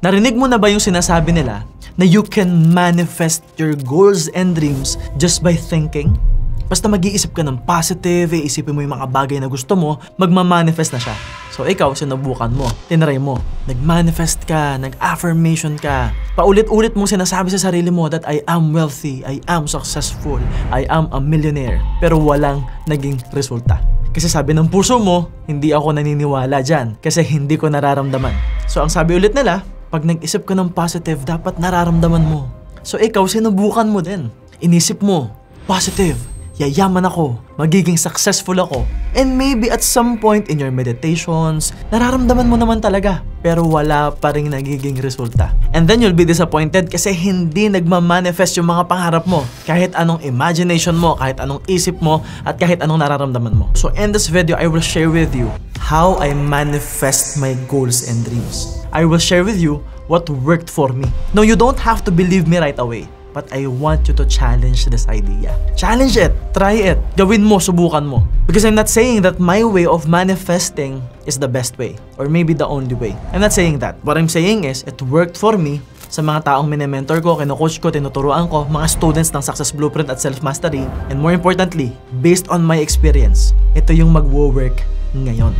Narinig mo na ba yung sinasabi nila na you can manifest your goals and dreams just by thinking? Basta mag-iisip ka ng positive, iisipin mo yung mga bagay na gusto mo, magmamanifest na siya. So ikaw, sinubukan mo, tinry mo, nag-manifest ka, nag-affirmation ka, paulit-ulit mong sinasabi sa sarili mo that I am wealthy, I am successful, I am a millionaire, pero walang naging resulta. Kasi sabi ng puso mo, hindi ako naniniwala dyan kasi hindi ko nararamdaman. So ang sabi ulit nila, pag nag-isip ka ng positive, dapat nararamdaman mo. So ikaw, sinubukan mo din. Inisip mo, positive, yayaman ako, magiging successful ako. And maybe at some point in your meditations, nararamdaman mo naman talaga, pero wala pa rin nagiging resulta. And then you'll be disappointed kasi hindi nagmamanifest yung mga pangarap mo. Kahit anong imagination mo, kahit anong isip mo, at kahit anong nararamdaman mo. So in this video, I will share with you how I manifest my goals and dreams. I will share with you what worked for me. No, you don't have to believe me right away. But I want you to challenge this idea. Challenge it. Try it. Gawin mo, subukan mo. Because I'm not saying that my way of manifesting is the best way. Or maybe the only way. I'm not saying that. What I'm saying is, it worked for me sa mga taong mini-mentor ko, kino-coach ko, tinuturuan ko, mga students ng Success Blueprint at Self-Mastery. And more importantly, based on my experience, ito yung mag-work ngayon.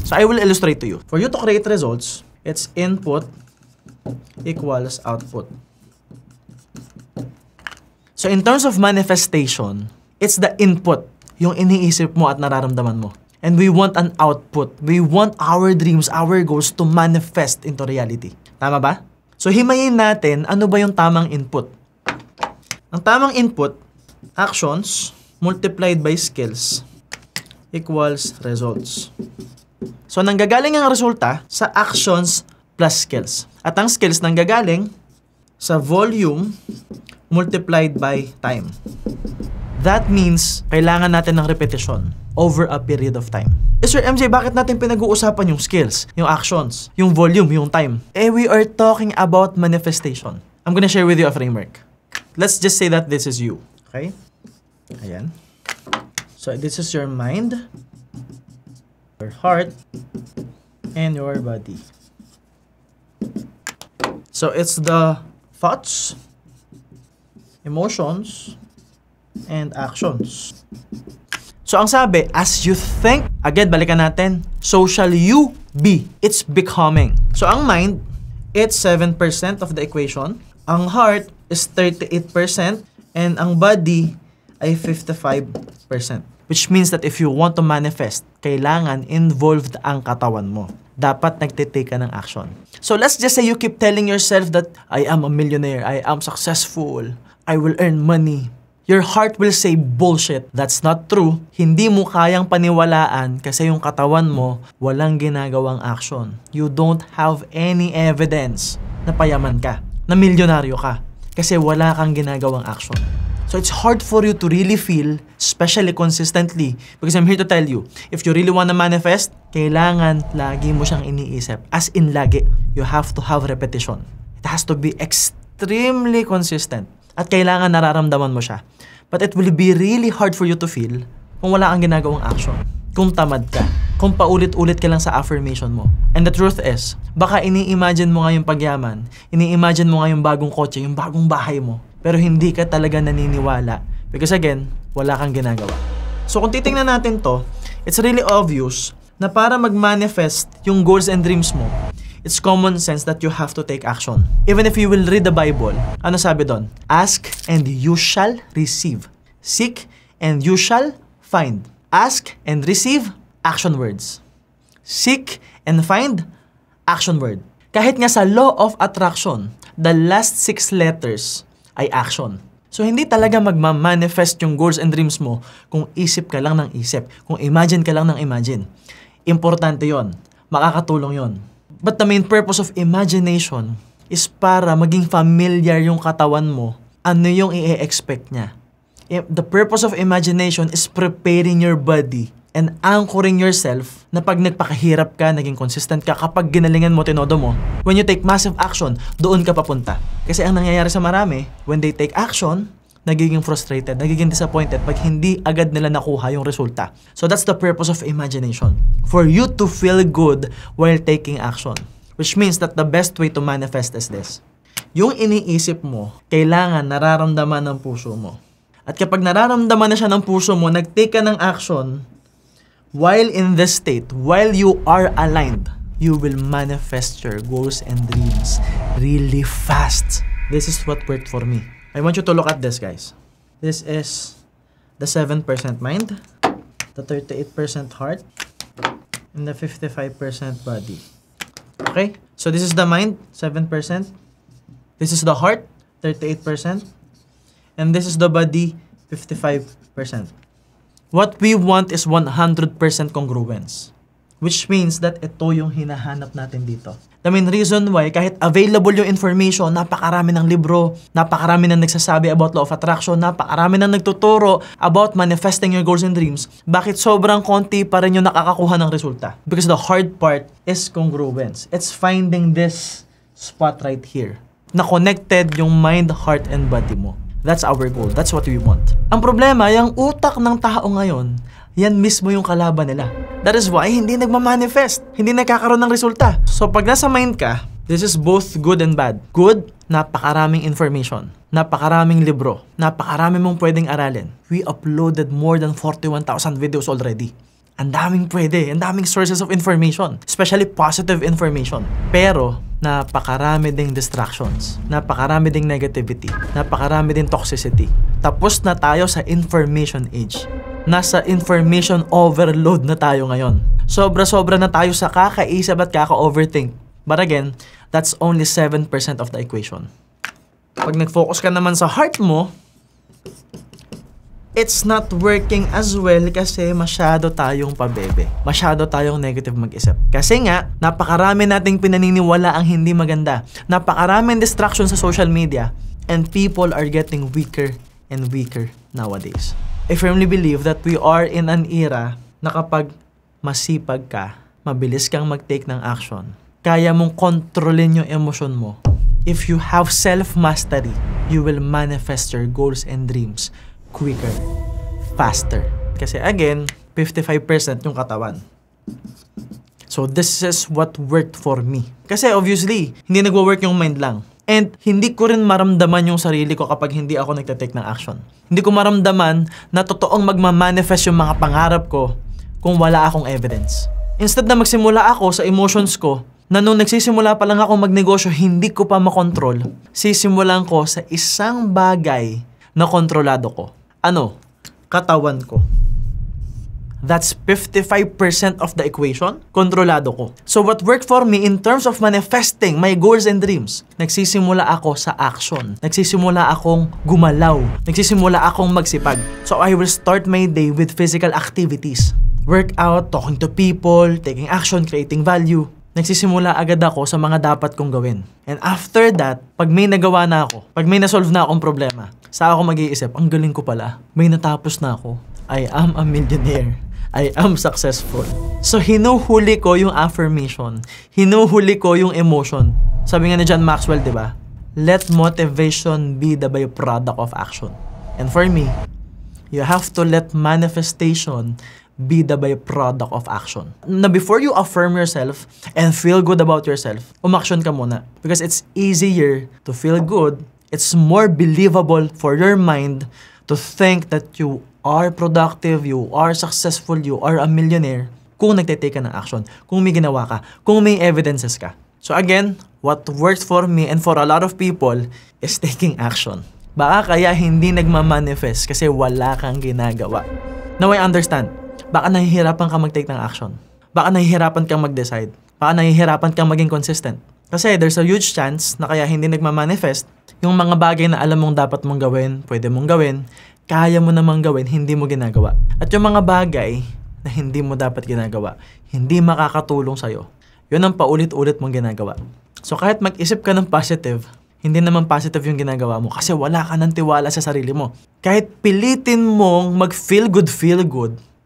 So I will illustrate to you. For you to create results, it's input equals output. So in terms of manifestation, it's the input, yung iniisip mo at nararamdaman mo. And we want an output. We want our dreams, our goals to manifest into reality. Tama ba? So himayin natin, ano ba yung tamang input? Ang tamang input, actions multiplied by skills equals results. So nanggagaling ang resulta sa actions plus skills. At ang skills nanggagaling sa volume multiplied by time. That means, kailangan natin ng repetition over a period of time. Sir MJ, bakit natin pinag-uusapan yung skills, yung actions, yung volume, yung time? We are talking about manifestation. I'm gonna share with you a framework. Let's just say that this is you. Okay? Ayan. So this is your mind, your heart, and your body. So it's the thoughts, emotions, and actions. So ang sabi, as you think, again, balikan natin, so shall you be. It's becoming. So ang mind, it's 7% of the equation. Ang heart is 38%, and ang body ay 55%. Which means that if you want to manifest, kailangan involved ang katawan mo. Dapat nagtitake ka ng action. So let's just say you keep telling yourself that I am a millionaire, I am successful, I will earn money. Your heart will say bullshit. That's not true. Hindi mo kayang paniwalaan kasi yung katawan mo walang ginagawang action. You don't have any evidence na payaman ka, na milyonaryo ka, kasi wala kang ginagawang action. So it's hard for you to really feel, especially consistently, because I'm here to tell you, if you really want to manifest, kailangan lagi mo siyang iniisip. As in lagi, you have to have repetition. It has to be extremely consistent. At kailangan nararamdaman mo siya. But it will be really hard for you to feel kung wala kang ginagawang action. Kung tamad ka. Kung paulit-ulit ka lang sa affirmation mo. And the truth is, baka ini-imagine mo nga yung pagyaman, ini-imagine mo nga yung bagong kotse, yung bagong bahay mo. Pero hindi ka talaga naniniwala. Because again, wala kang ginagawa. So kung titingnan natin to, it's really obvious na para mag-manifest yung goals and dreams mo, it's common sense that you have to take action. Even if you will read the Bible, ano sabi doon? Ask and you shall receive. Seek and you shall find. Ask and receive, action words. Seek and find, action word. Kahit nga sa law of attraction, the last 6 letters ay action. So hindi talaga magma-manifest yung goals and dreams mo kung isip ka lang ng isip, kung imagine ka lang ng imagine. Importante yon, makakatulong yon. But the main purpose of imagination is para maging familiar yung katawan mo, ano yung i-expect niya. The purpose of imagination is preparing your body and anchoring yourself na pag nagpakahirap ka, naging consistent ka, kapag ginalingan mo, tinodo mo, when you take massive action, doon ka papunta. Kasi ang nangyayari sa marami, when they take action, nagiging frustrated, nagiging disappointed pag hindi agad nila nakuha yung resulta. So that's the purpose of imagination. For you to feel good while taking action. Which means that the best way to manifest is this. Yung iniisip mo, kailangan nararamdaman ng puso mo. At kapag nararamdaman na siya ng puso mo, nag-take ka ng action, while in this state, while you are aligned, you will manifest your goals and dreams really fast. This is what worked for me. I want you to look at this, guys. This is the 7% mind, the 38% heart, and the 55% body. Okay? So this is the mind, 7%. This is the heart, 38%. And this is the body, 55%. What we want is 100% congruence. Which means that ito yung hinahanap natin dito. The main reason why, kahit available yung information, napakarami ng libro, napakarami na nagsasabi about law of attraction, napakarami na nagtuturo about manifesting your goals and dreams, bakit sobrang konti pa rin yung nakakakuha ng resulta? Because the hard part is congruence. It's finding this spot right here, na connected yung mind, heart, and body mo. That's our goal. That's what we want. Ang problema, yung utak ng tao ngayon, yan mismo yung kalaban nila. That is why hindi nagmamanifest, hindi nagkakaroon ng resulta. So pag nasa mind ka, this is both good and bad. Good, napakaraming information, napakaraming libro, napakaraming mong pwedeng aralin. We uploaded more than 41,000 videos already. Ang daming pwede, ang daming sources of information, especially positive information. Pero napakarami ding distractions, napakarami ding negativity, napakarami ding toxicity. Tapos na tayo sa information age. Nasa information overload na tayo ngayon. Sobra-sobra na tayo sa kakaisip at kaka-overthink. But again, that's only 7% of the equation. Pag nag-focus ka naman sa heart mo, it's not working as well kasi masyado tayong pabebe. Masyado tayong negative mag-isip. Kasi nga, napakarami nating pinaniniwala ang hindi maganda. Napakaraming distractions sa social media. And people are getting weaker and weaker nowadays. I firmly believe that we are in an era na kapag masipag ka, mabilis kang mag-take ng action, kaya mong kontrolin yung emosyon mo. If you have self-mastery, you will manifest your goals and dreams quicker, faster. Kasi again, 55% yung katawan. So this is what worked for me. Kasi obviously, hindi nagwo-work yung mind lang. And hindi ko rin maramdaman yung sarili ko kapag hindi ako nagtatake ng action. Hindi ko maramdaman na totoong magmamanifest yung mga pangarap ko kung wala akong evidence. Instead na magsimula ako sa emotions ko, na nung nagsisimula pa lang ako magnegosyo, hindi ko pa makontrol, sisimulan ko sa isang bagay na kontrolado ko. Ano? Katawan ko. That's 55% of the equation, kontrolado ko. So what worked for me in terms of manifesting my goals and dreams, nagsisimula ako sa action. Nagsisimula akong gumalaw. Nagsisimula akong magsipag. So I will start my day with physical activities. Workout, talking to people, taking action, creating value. Nagsisimula agad ako sa mga dapat kong gawin. And after that, pag may nagawa na ako, pag may nasolve na akong problema, saka ako mag-iisip, ang galing ko pala, may natapos na ako. I am a millionaire. I am successful. So, hinuhuli ko yung affirmation. Hinuhuli ko yung emotion. Sabi nga ni John Maxwell, di ba? Let motivation be the byproduct of action. And for me, you have to let manifestation be the byproduct of action. Na before you affirm yourself and feel good about yourself, umaction ka muna. Because it's easier to feel good. It's more believable for your mind to think that you are productive, you are successful, you are a millionaire kung nagtitake ka ng action, kung may ginawa ka, kung may evidences ka. So again, what works for me and for a lot of people is taking action. Baka kaya hindi nagmamanifest kasi wala kang ginagawa. Now I understand. Baka nahihirapan kang mag-take ng action. Baka nahihirapan kang mag-decide. Baka nahihirapan kang maging consistent. Kasi there's a huge chance na kaya hindi nagmamanifest yung mga bagay na alam mong dapat mong gawin, pwede mong gawin, kaya mo namang gawin, hindi mo ginagawa. At yung mga bagay na hindi mo dapat ginagawa, hindi makakatulong sa'yo, yun ang paulit-ulit mong ginagawa. So kahit mag-isip ka ng positive, hindi naman positive yung ginagawa mo kasi wala ka ng tiwala sa sarili mo. Kahit pilitin mong mag-feel good,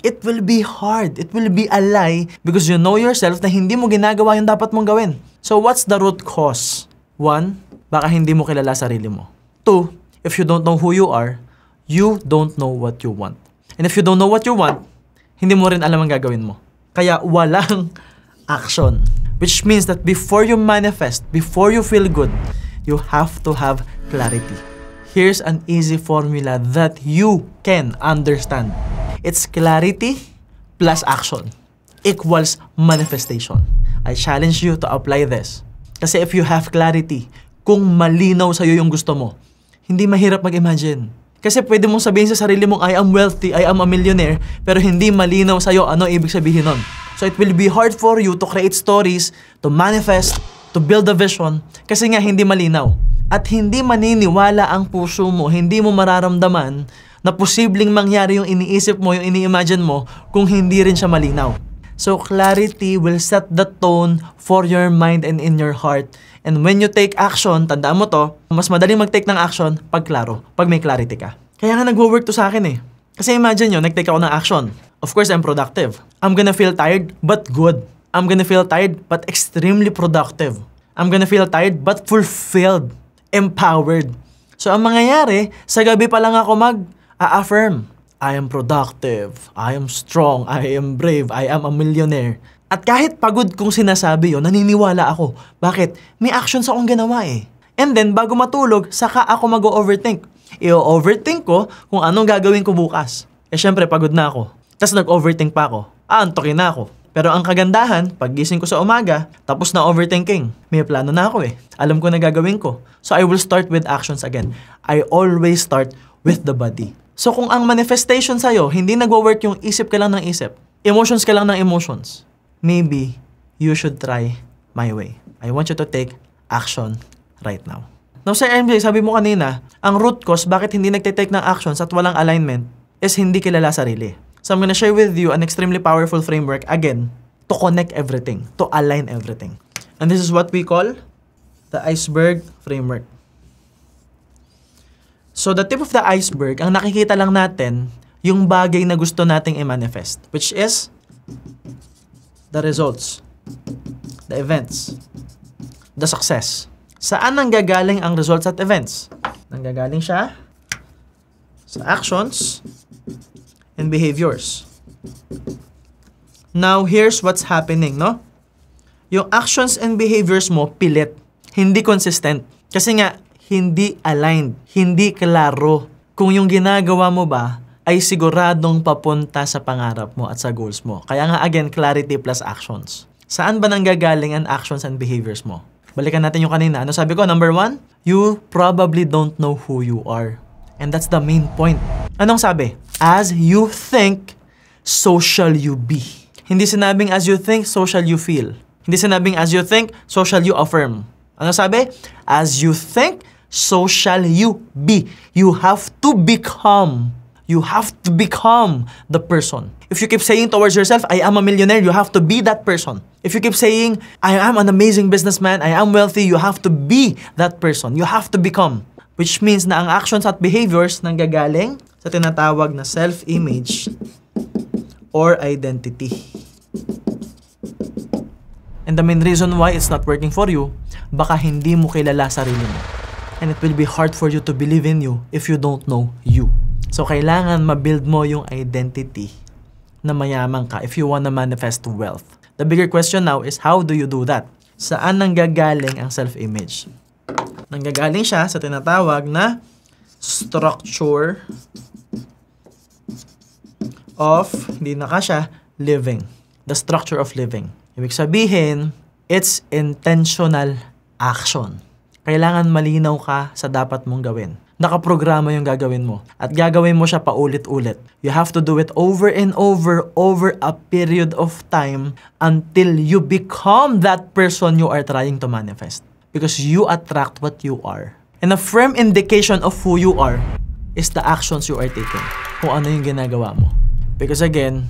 it will be hard. It will be a lie because you know yourself na hindi mo ginagawa yung dapat mong gawin. So what's the root cause? 1, baka hindi mo kilala sarili mo. 2, If you don't know who you are, you don't know what you want. And if you don't know what you want, hindi mo rin alam ang gagawin mo. Kaya walang action. Which means that before you manifest, before you feel good, you have to have clarity. Here's an easy formula that you can understand. It's clarity plus action equals manifestation. I challenge you to apply this. Kasi if you have clarity, kung malinaw sa'yo yung gusto mo, hindi mahirap mag-imagine. Kasi pwede mong sabihin sa sarili mong, I am wealthy, I am a millionaire, pero hindi malinaw sa'yo ano ibig sabihin nun. So it will be hard for you to create stories, to manifest, to build a vision, kasi nga hindi malinaw. At hindi maniniwala ang puso mo, hindi mo mararamdaman na posibleng mangyari yung iniisip mo, yung ini-imagine mo, kung hindi rin siya malinaw. So clarity will set the tone for your mind and in your heart. And when you take action, tandaan mo to, mas madaling mag-take ng action pag klaro, pag may clarity ka. Kaya nga nagwo-work to sa akin eh. Kasi imagine nyo, nag-take ako ng action. Of course, I'm productive. I'm gonna feel tired, but good. I'm gonna feel tired, but extremely productive. I'm gonna feel tired, but fulfilled, empowered. So ang mangyayari, sa gabi pa lang ako mag-affirm. I am productive, I am strong, I am brave, I am a millionaire. At kahit pagod kong sinasabi yun, naniniwala ako. Bakit? May actions akong ginawa eh. And then, bago matulog, saka ako mag-overthink. I-overthink ko kung anong gagawin ko bukas. Eh syempre, pagod na ako. Tapos nag-overthink pa ako. Antokin na ako. Pero ang kagandahan, paggising ko sa umaga, tapos na overthinking. May plano na ako eh. Alam ko na gagawin ko. So I will start with actions again. I always start with the body. So kung ang manifestation sa'yo, hindi nagwo-work yung isip ka lang ng isip, emotions ka lang ng emotions, maybe you should try my way. I want you to take action right now. Now, Sir MJ, sabi mo kanina, ang root cause bakit hindi nagtitake ng actions at walang alignment is hindi kilala sarili. So I'm gonna share with you an extremely powerful framework, again, to connect everything, to align everything. And this is what we call the iceberg framework. So the tip of the iceberg, ang nakikita lang natin, yung bagay na gusto nating i-manifest, which is the results, the events, the success. Saan nanggagaling ang results at events? Nanggagaling siya sa actions and behaviors. Now, here's what's happening, no? Yung actions and behaviors mo, pilit. Hindi consistent. Kasi nga, hindi aligned, hindi klaro kung yung ginagawa mo ba ay siguradong papunta sa pangarap mo at sa goals mo. Kaya nga again, clarity plus actions. Saan ba nanggagaling ang actions and behaviors mo? Balikan natin yung kanina. Ano sabi ko? Number 1, you probably don't know who you are. And that's the main point. Anong sabi? As you think, so shall you be. Hindi sinabing as you think, so shall you feel. Hindi sinabing as you think, so shall you affirm. Ano sabi? As you think, so shall you be. You have to become. You have to become the person. If you keep saying towards yourself, I am a millionaire, you have to be that person. If you keep saying, I am an amazing businessman, I am wealthy, you have to be that person. You have to become. Which means na ang actions at behaviors nanggagaling sa tinatawag na self-image or identity. And the main reason why it's not working for you, baka hindi mo kilala sarili mo. And it will be hard for you to believe in you if you don't know you. So, kailangan ma-build mo yung identity na mayaman ka if you wanna manifest wealth. The bigger question now is, how do you do that? Saan nanggagaling ang self-image? Nanggagaling siya sa tinatawag na structure of, hindi na kasya, living. The structure of living. Ibig sabihin, it's intentional action. Kailangan malinaw ka sa dapat mong gawin. Nakaprograma yung gagawin mo. At gagawin mo siya paulit-ulit. You have to do it over and over a period of time until you become that person you are trying to manifest. Because you attract what you are. And a firm indication of who you are is the actions you are taking. Kung ano yung ginagawa mo. Because again,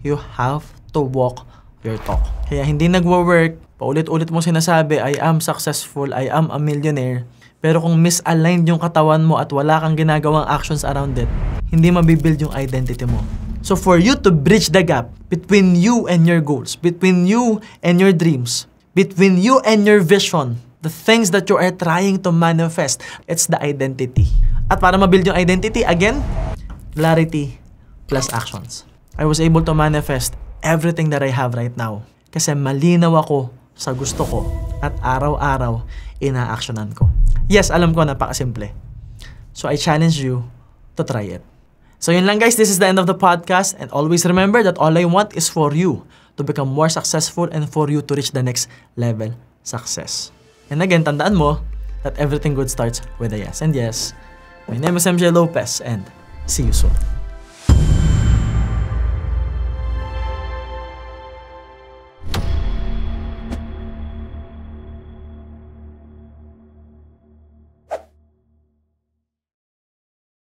you have to walk your talk. Kaya hindi nagwo-work, paulit-ulit mo sinasabi, I am successful, I am a millionaire. Pero kung misaligned yung katawan mo at wala kang ginagawang actions around it, hindi mabibuild yung identity mo. So for you to bridge the gap between you and your goals, between you and your dreams, between you and your vision, the things that you are trying to manifest, it's the identity. At para ma-build yung identity, again, clarity plus actions. I was able to manifest everything that I have right now. Kasi malinaw ako sa gusto ko at araw-araw ina-actionan ko. Yes, alam ko, napakasimple. So I challenge you to try it. So yun lang guys, this is the end of the podcast, and always remember that all I want is for you to become more successful and for you to reach the next level success. And again, tandaan mo that everything good starts with a yes. And yes, my name is MJ Lopez, and see you soon.